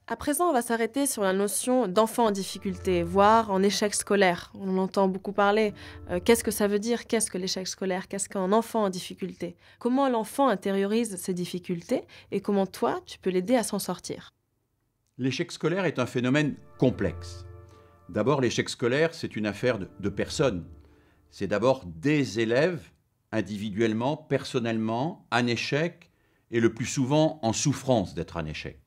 À présent, on va s'arrêter sur la notion d'enfant en difficulté, voire en échec scolaire. On en entend beaucoup parler. Qu'est-ce que ça veut dire? Qu'est-ce que l'échec scolaire? Qu'est-ce qu'un enfant en difficulté? Comment l'enfant intériorise ses difficultés et comment toi, tu peux l'aider à s'en sortir? L'échec scolaire est un phénomène complexe. D'abord, l'échec scolaire, c'est une affaire de personnes. C'est d'abord des élèves, individuellement, personnellement, en échec, et le plus souvent en souffrance d'être en échec.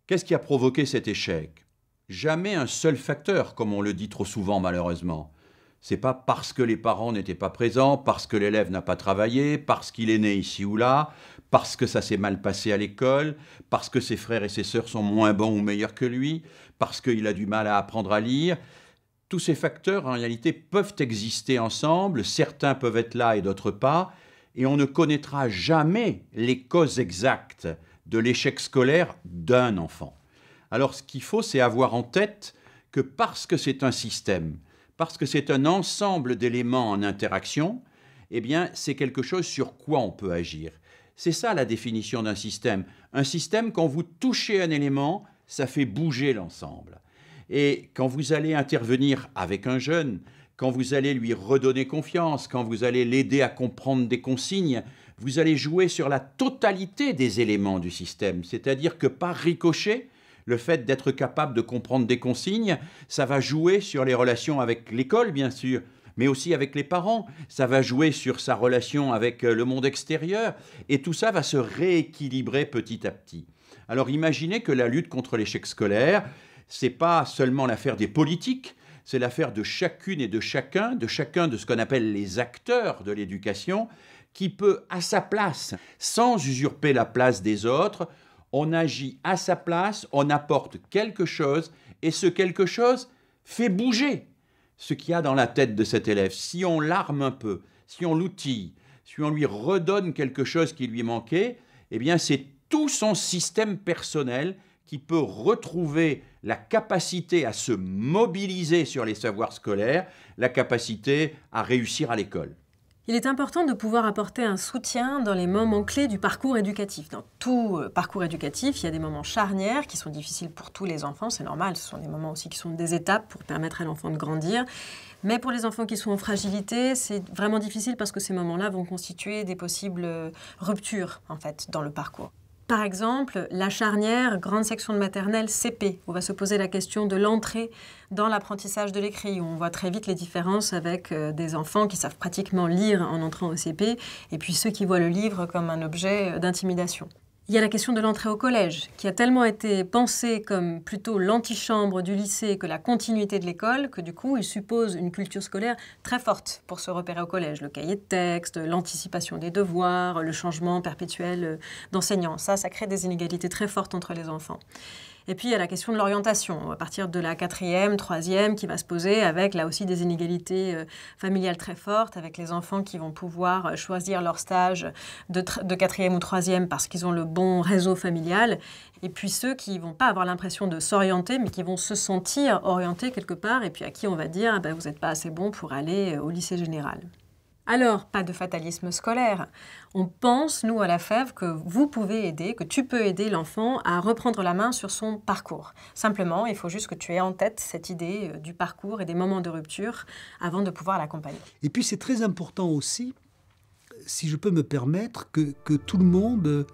Qu'est-ce qui a provoqué cet échec? Jamais un seul facteur, comme on le dit trop souvent malheureusement. C'est pas parce que les parents n'étaient pas présents, parce que l'élève n'a pas travaillé, parce qu'il est né ici ou là, parce que ça s'est mal passé à l'école, parce que ses frères et ses sœurs sont moins bons ou meilleurs que lui, parce qu'il a du mal à apprendre à lire. Tous ces facteurs, en réalité, peuvent exister ensemble, certains peuvent être là et d'autres pas, et on ne connaîtra jamais les causes exactes de l'échec scolaire d'un enfant. Alors ce qu'il faut, c'est avoir en tête que parce que c'est un système, parce que c'est un ensemble d'éléments en interaction, eh bien c'est quelque chose sur quoi on peut agir. C'est ça la définition d'un système. Un système, quand vous touchez un élément, ça fait bouger l'ensemble. Et quand vous allez intervenir avec un jeune, quand vous allez lui redonner confiance, quand vous allez l'aider à comprendre des consignes, vous allez jouer sur la totalité des éléments du système. C'est-à-dire que par ricochet, le fait d'être capable de comprendre des consignes, ça va jouer sur les relations avec l'école, bien sûr, mais aussi avec les parents. Ça va jouer sur sa relation avec le monde extérieur. Et tout ça va se rééquilibrer petit à petit. Alors imaginez que la lutte contre l'échec scolaire, ce n'est pas seulement l'affaire des politiques, c'est l'affaire de chacune et de chacun de ce qu'on appelle les acteurs de l'éducation, qui peut, à sa place, sans usurper la place des autres, on agit à sa place, on apporte quelque chose, et ce quelque chose fait bouger ce qu'il y a dans la tête de cet élève. Si on l'arme un peu, si on l'outille, si on lui redonne quelque chose qui lui manquait, eh bien c'est tout son système personnel qui peut retrouver la capacité à se mobiliser sur les savoirs scolaires, la capacité à réussir à l'école. Il est important de pouvoir apporter un soutien dans les moments clés du parcours éducatif. Dans tout parcours éducatif, il y a des moments charnières qui sont difficiles pour tous les enfants, c'est normal, ce sont des moments aussi qui sont des étapes pour permettre à l'enfant de grandir. Mais pour les enfants qui sont en fragilité, c'est vraiment difficile parce que ces moments-là vont constituer des possibles ruptures, en fait, dans le parcours. Par exemple, la charnière grande section de maternelle CP, où va se poser la question de l'entrée dans l'apprentissage de l'écrit, où on voit très vite les différences avec des enfants qui savent pratiquement lire en entrant au CP, et puis ceux qui voient le livre comme un objet d'intimidation. Il y a la question de l'entrée au collège, qui a tellement été pensée comme plutôt l'antichambre du lycée que la continuité de l'école, que du coup, il suppose une culture scolaire très forte pour se repérer au collège. Le cahier de texte, l'anticipation des devoirs, le changement perpétuel d'enseignants. Ça crée des inégalités très fortes entre les enfants. Et puis, il y a la question de l'orientation, à partir de la 4e, 3e, qui va se poser avec, là aussi, des inégalités familiales très fortes, avec les enfants qui vont pouvoir choisir leur stage de 4e ou 3e parce qu'ils ont le bon réseau familial, et puis ceux qui ne vont pas avoir l'impression de s'orienter, mais qui vont se sentir orientés quelque part, et puis à qui on va dire « vous n'êtes pas assez bon pour aller au lycée général ». Alors, pas de fatalisme scolaire. On pense, nous, à la FEV, que vous pouvez aider, que tu peux aider l'enfant à reprendre la main sur son parcours. Simplement, il faut juste que tu aies en tête cette idée du parcours et des moments de rupture avant de pouvoir l'accompagner. Et puis, c'est très important aussi, si je peux me permettre, que tout le monde,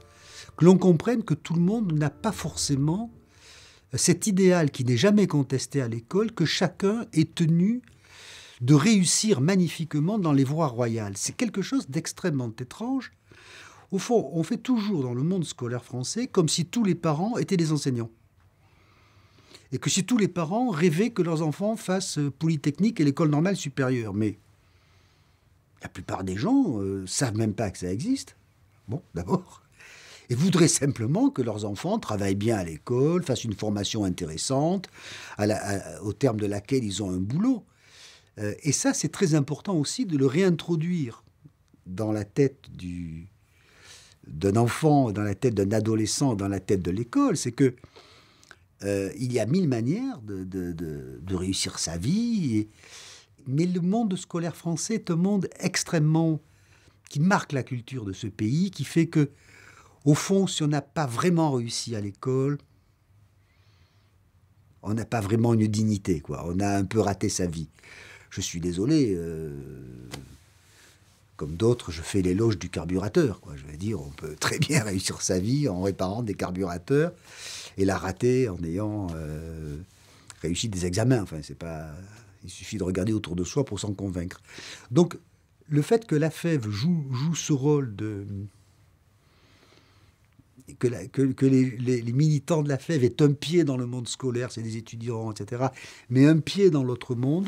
que l'on comprenne que tout le monde n'a pas forcément cet idéal qui n'est jamais contesté à l'école, que chacun est tenu de réussir magnifiquement dans les voies royales. C'est quelque chose d'extrêmement étrange. Au fond, on fait toujours dans le monde scolaire français comme si tous les parents étaient des enseignants. Et que si tous les parents rêvaient que leurs enfants fassent Polytechnique et l'école normale supérieure. Mais la plupart des gens ne savent même pas que ça existe. Bon, d'abord. Et voudraient simplement que leurs enfants travaillent bien à l'école, fassent une formation intéressante, au terme de laquelle ils ont un boulot. Et ça, c'est très important aussi de le réintroduire dans la tête d'un enfant, dans la tête d'un adolescent, dans la tête de l'école. C'est que il y a mille manières de réussir sa vie. Mais le monde scolaire français est un monde extrêmement qui marque la culture de ce pays, qui fait que, au fond, si on n'a pas vraiment réussi à l'école, on n'a pas vraiment une dignité, quoi. On a un peu raté sa vie. Je suis désolé, comme d'autres, je fais l'éloge du carburateur, quoi. Je veux dire, on peut très bien réussir sa vie en réparant des carburateurs et la rater en ayant réussi des examens. Enfin, c'est pas... Il suffit de regarder autour de soi pour s'en convaincre. Donc, le fait que la fève joue ce rôle de... que les militants de la fève aient un pied dans le monde scolaire, c'est des étudiants, etc., mais un pied dans l'autre monde,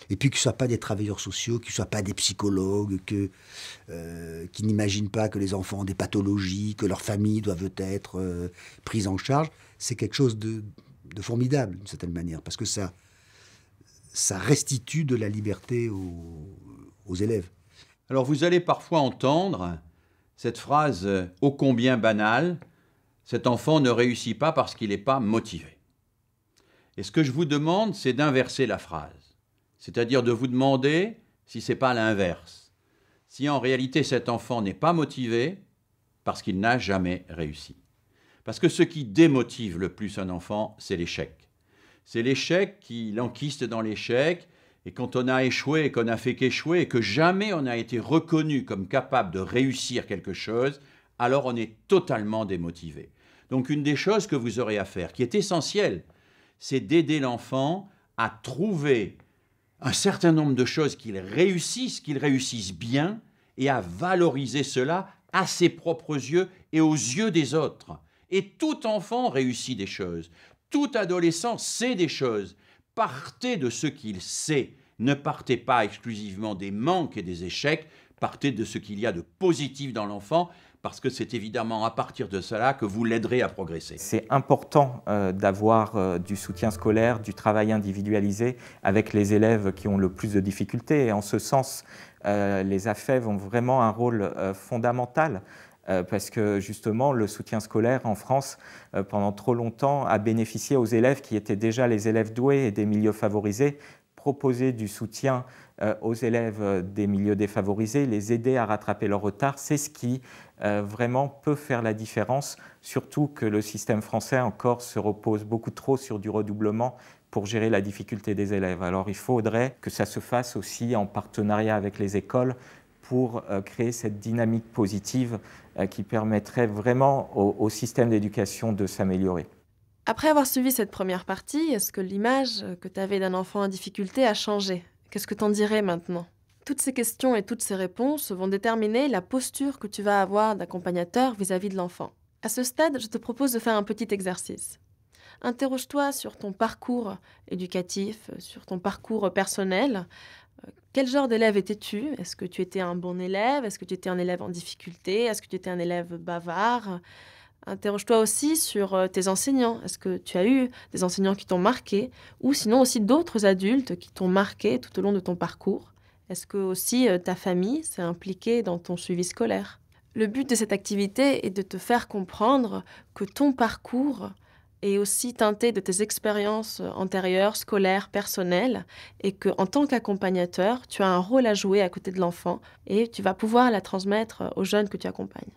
et puis qu'ils ne soient pas des travailleurs sociaux, qu'ils ne soient pas des psychologues, qui n'imaginent pas que les enfants ont des pathologies, que leurs familles doivent être prises en charge, c'est quelque chose de formidable, d'une certaine manière, parce que ça restitue de la liberté aux élèves. Alors vous allez parfois entendre cette phrase ô combien banale, cet enfant ne réussit pas parce qu'il n'est pas motivé. Et ce que je vous demande, c'est d'inverser la phrase. C'est-à-dire de vous demander si ce n'est pas l'inverse. Si en réalité cet enfant n'est pas motivé parce qu'il n'a jamais réussi. Parce que ce qui démotive le plus un enfant, c'est l'échec. C'est l'échec qui l'enquiste dans l'échec. Et quand on a échoué et qu'on a fait qu'échouer et que jamais on a été reconnu comme capable de réussir quelque chose, alors on est totalement démotivé. Donc une des choses que vous aurez à faire, qui est essentielle, c'est d'aider l'enfant à trouver un certain nombre de choses qu'il réussisse bien, et à valoriser cela à ses propres yeux et aux yeux des autres. Et tout enfant réussit des choses. Tout adolescent sait des choses. Partez de ce qu'il sait. Ne partez pas exclusivement des manques et des échecs. Partez de ce qu'il y a de positif dans l'enfant, parce que c'est évidemment à partir de cela que vous l'aiderez à progresser. C'est important d'avoir du soutien scolaire, du travail individualisé avec les élèves qui ont le plus de difficultés. Et en ce sens, les AFEV ont vraiment un rôle fondamental. Parce que justement, le soutien scolaire en France, pendant trop longtemps, a bénéficié aux élèves qui étaient déjà les élèves doués et des milieux favorisés, proposer du soutien aux élèves des milieux défavorisés, les aider à rattraper leur retard, c'est ce qui vraiment peut faire la différence, surtout que le système français encore se repose beaucoup trop sur du redoublement pour gérer la difficulté des élèves. Alors il faudrait que ça se fasse aussi en partenariat avec les écoles pour créer cette dynamique positive qui permettrait vraiment au système d'éducation de s'améliorer. Après avoir suivi cette première partie, est-ce que l'image que tu avais d'un enfant en difficulté a changé? Qu'est-ce que t'en dirais maintenant? Toutes ces questions et toutes ces réponses vont déterminer la posture que tu vas avoir d'accompagnateur vis-à-vis de l'enfant. À ce stade, je te propose de faire un petit exercice. Interroge-toi sur ton parcours éducatif, sur ton parcours personnel. Quel genre d'élève étais-tu? Est-ce que tu étais un bon élève? Est-ce que tu étais un élève en difficulté? Est-ce que tu étais un élève bavard? Interroge-toi aussi sur tes enseignants. Est-ce que tu as eu des enseignants qui t'ont marqué? Ou sinon aussi d'autres adultes qui t'ont marqué tout au long de ton parcours? Est-ce que aussi ta famille s'est impliquée dans ton suivi scolaire? Le but de cette activité est de te faire comprendre que ton parcours est aussi teinté de tes expériences antérieures, scolaires, personnelles, et qu'en tant qu'accompagnateur, tu as un rôle à jouer à côté de l'enfant et tu vas pouvoir la transmettre aux jeunes que tu accompagnes.